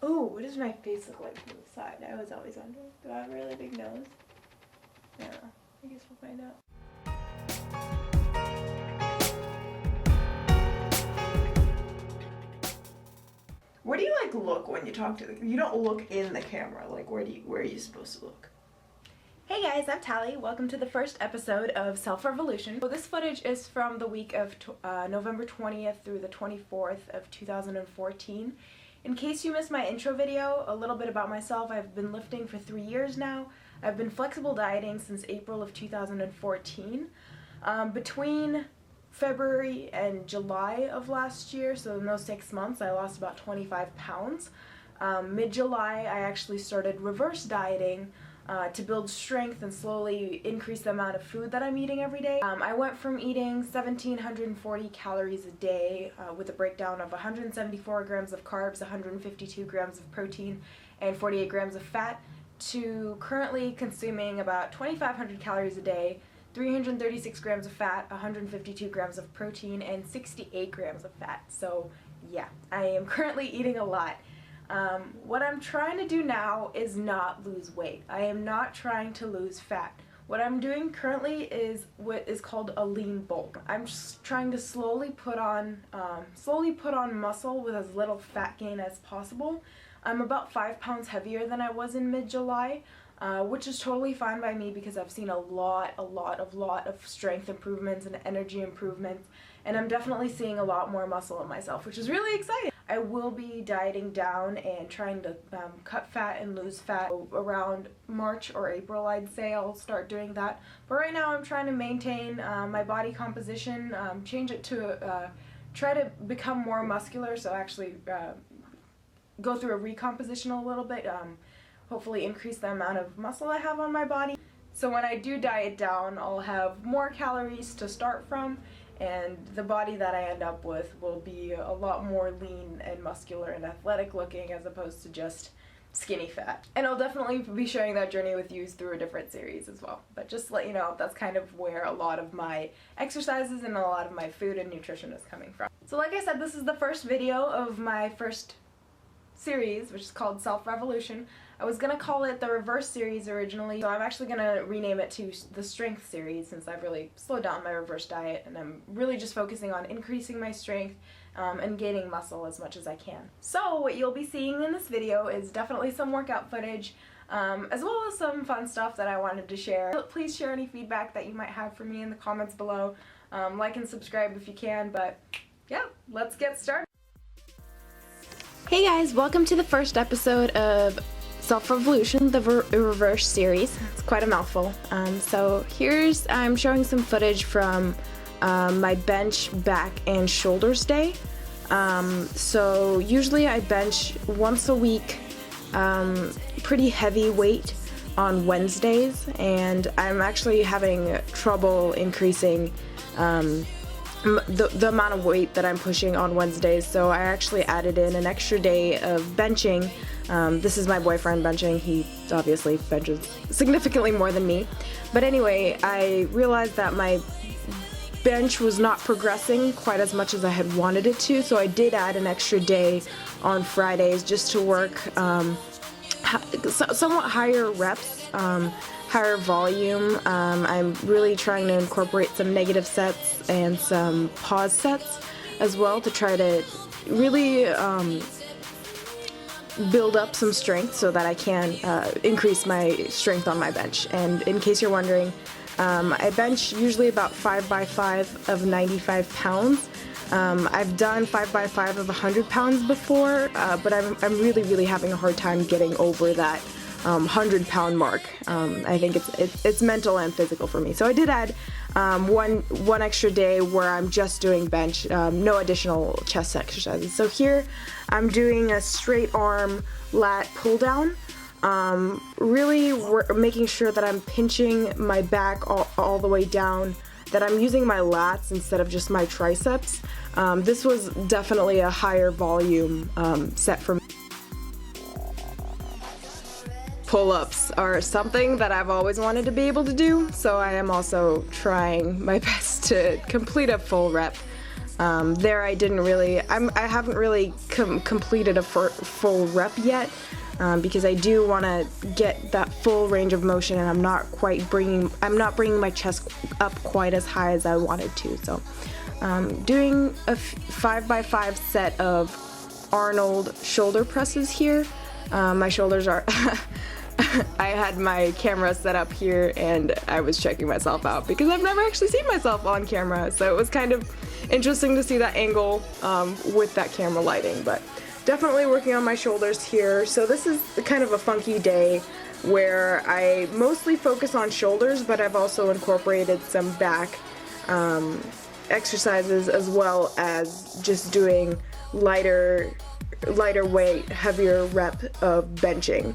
Oh, what does my face look like from the side? I was always wondering. Do I have a really big nose? Yeah, I guess we'll find out. Where do you like look when you talk to the? You don't look in the camera. Like where are you supposed to look? Hey guys, I'm Tally. Welcome to the first episode of Self Revolution. So this footage is from the week of November 20th through the 24th of 2014. In case you missed my intro video, a little bit about myself. I've been lifting for 3 years now. I've been flexible dieting since April of 2014. Between February and July of last year, so in those 6 months, I lost about 25 pounds. Mid-July, I actually started reverse dieting to build strength and slowly increase the amount of food that I'm eating every day. I went from eating 1,740 calories a day with a breakdown of 174 grams of carbs, 152 grams of protein, and 48 grams of fat to currently consuming about 2,500 calories a day, 336 grams of fat, 152 grams of protein, and 68 grams of fat. So yeah, I am currently eating a lot. What I'm trying to do now is not lose weight. I am not trying to lose fat. What I'm doing currently is what is called a lean bulk. I'm just trying to slowly put on muscle with as little fat gain as possible. I'm about 5 pounds heavier than I was in mid-July, which is totally fine by me because I've seen a lot of strength improvements and energy improvements, and I'm definitely seeing a lot more muscle in myself, which is really exciting. I will be dieting down and trying to cut fat and lose fat around March or April. I'd say I'll start doing that. But right now I'm trying to maintain my body composition, change it to try to become more muscular, so actually go through a recomposition a little bit, hopefully increase the amount of muscle I have on my body. So when I do diet down, I'll have more calories to start from, and the body that I end up with will be a lot more lean and muscular and athletic looking as opposed to just skinny fat. And I'll definitely be sharing that journey with you through a different series as well. But just to let you know, that's kind of where a lot of my exercises and a lot of my food and nutrition is coming from. So like I said, this is the first video of my first series, which is called Self Revolution. I was gonna call it the Reverse series originally, so I'm actually gonna rename it to the Strength series since I've really slowed down my reverse diet and I'm really just focusing on increasing my strength and gaining muscle as much as I can. So what you'll be seeing in this video is definitely some workout footage, as well as some fun stuff that I wanted to share. Please share any feedback that you might have for me in the comments below. Like and subscribe if you can, but yeah, let's get started. Hey guys, welcome to the first episode of Self Revolution, the Reverse series. It's quite a mouthful. So I'm showing some footage from my bench, back, and shoulders day. So usually I bench once a week, pretty heavy weight on Wednesdays, and I'm actually having trouble increasing the amount of weight that I'm pushing on Wednesdays, so I actually added in an extra day of benching. This is my boyfriend benching. He obviously benches significantly more than me. But anyway, I realized that my bench was not progressing quite as much as I had wanted it to, so I did add an extra day on Fridays just to work somewhat higher reps, higher volume. I'm really trying to incorporate some negative sets and some pause sets as well to try to really build up some strength so that I can increase my strength on my bench. And in case you're wondering, I bench usually about 5x5 of 95 pounds. I've done 5x5 of 100 pounds before, but I'm really having a hard time getting over that 100-pound mark. I think it's mental and physical for me. So I did add one extra day where I'm just doing bench, no additional chest exercises. So here I'm doing a straight arm lat pull down, really making sure that I'm pinching my back all the way down, that I'm using my lats instead of just my triceps. This was definitely a higher volume set for me. Pull-ups are something that I've always wanted to be able to do, so I am also trying my best to complete a full rep. There I didn't really, I haven't really completed a full rep yet, because I do want to get that full range of motion, and I'm not bringing my chest up quite as high as I wanted to. So doing a 5x5 set of Arnold shoulder presses here. My shoulders are I had my camera set up here and I was checking myself out because I've never actually seen myself on camera, so it was kind of interesting to see that angle with that camera lighting. But definitely working on my shoulders here. So this is kind of a funky day where I mostly focus on shoulders, but I've also incorporated some back exercises, as well as just doing lighter weight, heavier rep of benching.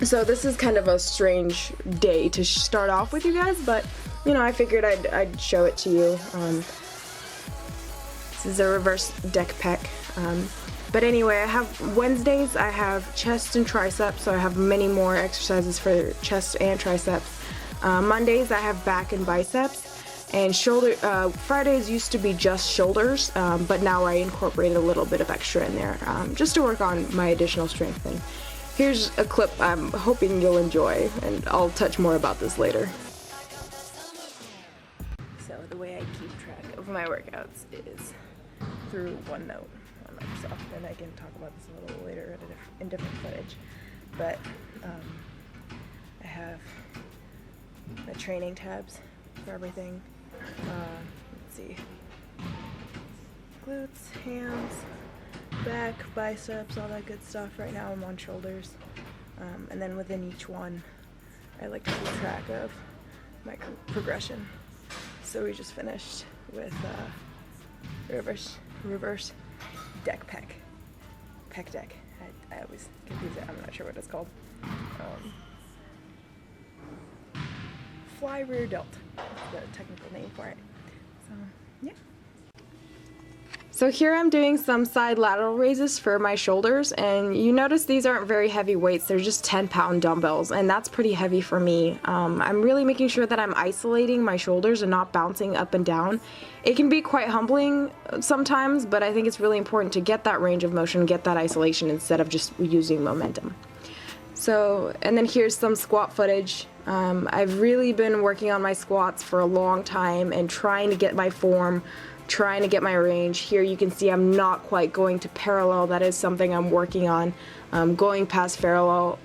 So this is kind of a strange day to start off with, you guys, but you know, I figured I'd show it to you. This is a reverse deck pec. But anyway, I have Wednesdays, I have chest and triceps, so I have many more exercises for chest and triceps. Mondays I have back and biceps. And shoulder, Fridays used to be just shoulders, but now I incorporated a little bit of extra in there, just to work on my additional strength. And here's a clip I'm hoping you'll enjoy, and I'll touch more about this later. So the way I keep track of my workouts is through OneNote on Microsoft, and I can talk about this a little later in different footage. But I have the training tabs for everything. Let's see, glutes, hams, back, biceps, all that good stuff. Right now I'm on shoulders, and then within each one I like to keep track of my progression. So we just finished with reverse deck pec deck. I always confuse it, I'm not sure what it's called. Fly rear delt, that's the technical name for it. So yeah. So here I'm doing some side lateral raises for my shoulders, and you notice these aren't very heavy weights, they're just 10-pound dumbbells, and that's pretty heavy for me. I'm really making sure that I'm isolating my shoulders and not bouncing up and down. It can be quite humbling sometimes, but I think it's really important to get that range of motion, get that isolation instead of just using momentum. So, and then here's some squat footage. I've really been working on my squats for a long time and trying to get my form, trying to get my range. Here you can see I'm not quite going to parallel. That is something I'm working on, going past parallel.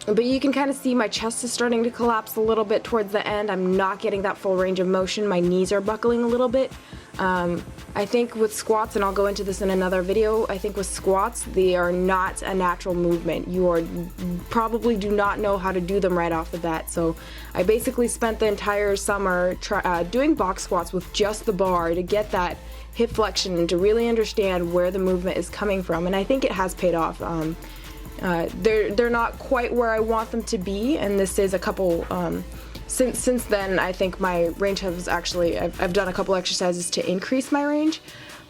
But you can kind of see my chest is starting to collapse a little bit towards the end. I'm not getting that full range of motion. My knees are buckling a little bit. I think with squats, and I'll go into this in another video, I think with squats, they are not a natural movement. You probably do not know how to do them right off the bat. So I basically spent the entire summer doing box squats with just the bar to get that hip flexion and to really understand where the movement is coming from. And I think it has paid off. They're not quite where I want them to be, and this is a couple, since then I think my range has actually, I've done a couple exercises to increase my range.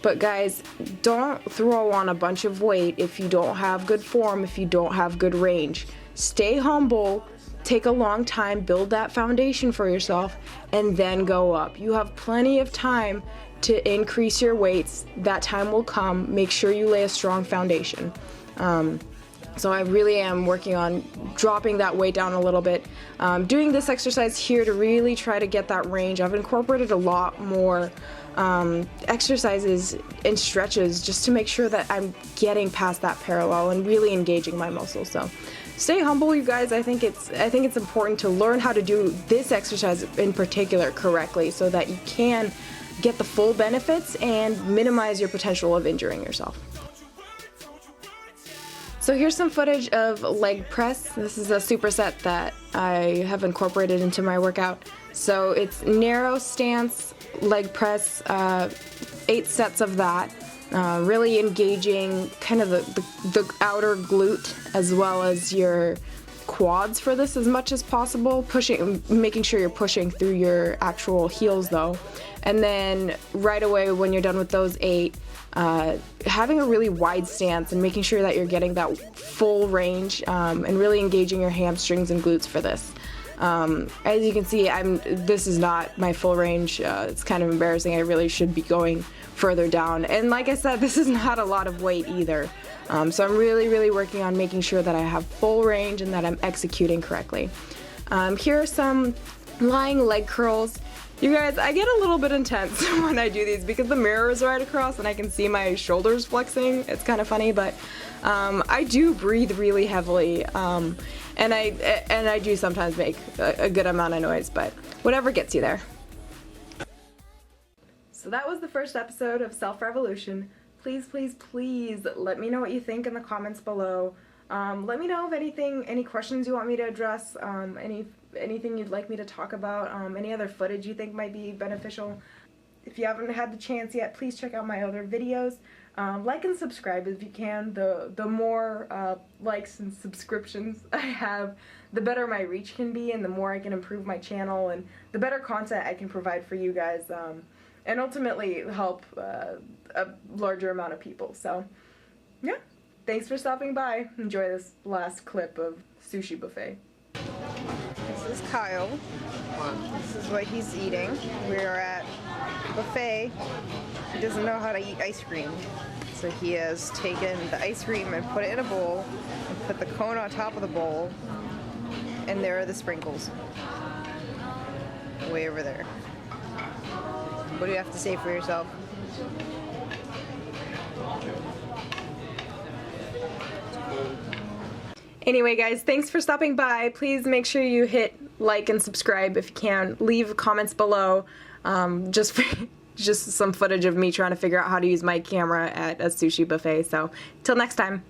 But guys, don't throw on a bunch of weight if you don't have good form, if you don't have good range. Stay humble, take a long time, build that foundation for yourself, and then go up. You have plenty of time to increase your weights. That time will come. Make sure you lay a strong foundation. So I really am working on dropping that weight down a little bit. Doing this exercise here to really try to get that range. I've incorporated a lot more exercises and stretches just to make sure that I'm getting past that parallel and really engaging my muscles. So stay humble, you guys. I think it's important to learn how to do this exercise in particular correctly so that you can get the full benefits and minimize your potential of injuring yourself. So here's some footage of leg press. This is a superset that I have incorporated into my workout. So it's narrow stance leg press, 8 sets of that, really engaging kind of the outer glute as well as your quads for this as much as possible, making sure you're pushing through your actual heels though. And then right away when you're done with those 8, having a really wide stance and making sure that you're getting that full range and really engaging your hamstrings and glutes for this. As you can see, this is not my full range. It's kind of embarrassing. I really should be going further down. And like I said, this is not a lot of weight either. So I'm really working on making sure that I have full range and that I'm executing correctly. Here are some lying leg curls. You guys, I get a little bit intense when I do these because the mirror is right across and I can see my shoulders flexing. It's kind of funny, but I do breathe really heavily, and I do sometimes make a good amount of noise, but whatever gets you there. So that was the first episode of Self Revolution. Please let me know what you think in the comments below. Let me know of any questions you want me to address, anything you'd like me to talk about, any other footage you think might be beneficial. If you haven't had the chance yet, please check out my other videos. Like and subscribe if you can. The more likes and subscriptions I have, the better my reach can be and the more I can improve my channel and the better content I can provide for you guys, and ultimately help a larger amount of people. So yeah, thanks for stopping by. Enjoy this last clip of Sushi Buffet. This is Kyle. This is what he's eating. We're at buffet. He doesn't know how to eat ice cream. So he has taken the ice cream and put it in a bowl and put the cone on top of the bowl. And there are the sprinkles. Way over there. What do you have to say for yourself? Anyway guys, thanks for stopping by. Please make sure you hit like and subscribe if you can. Leave comments below, just some footage of me trying to figure out how to use my camera at a sushi buffet. So, till next time.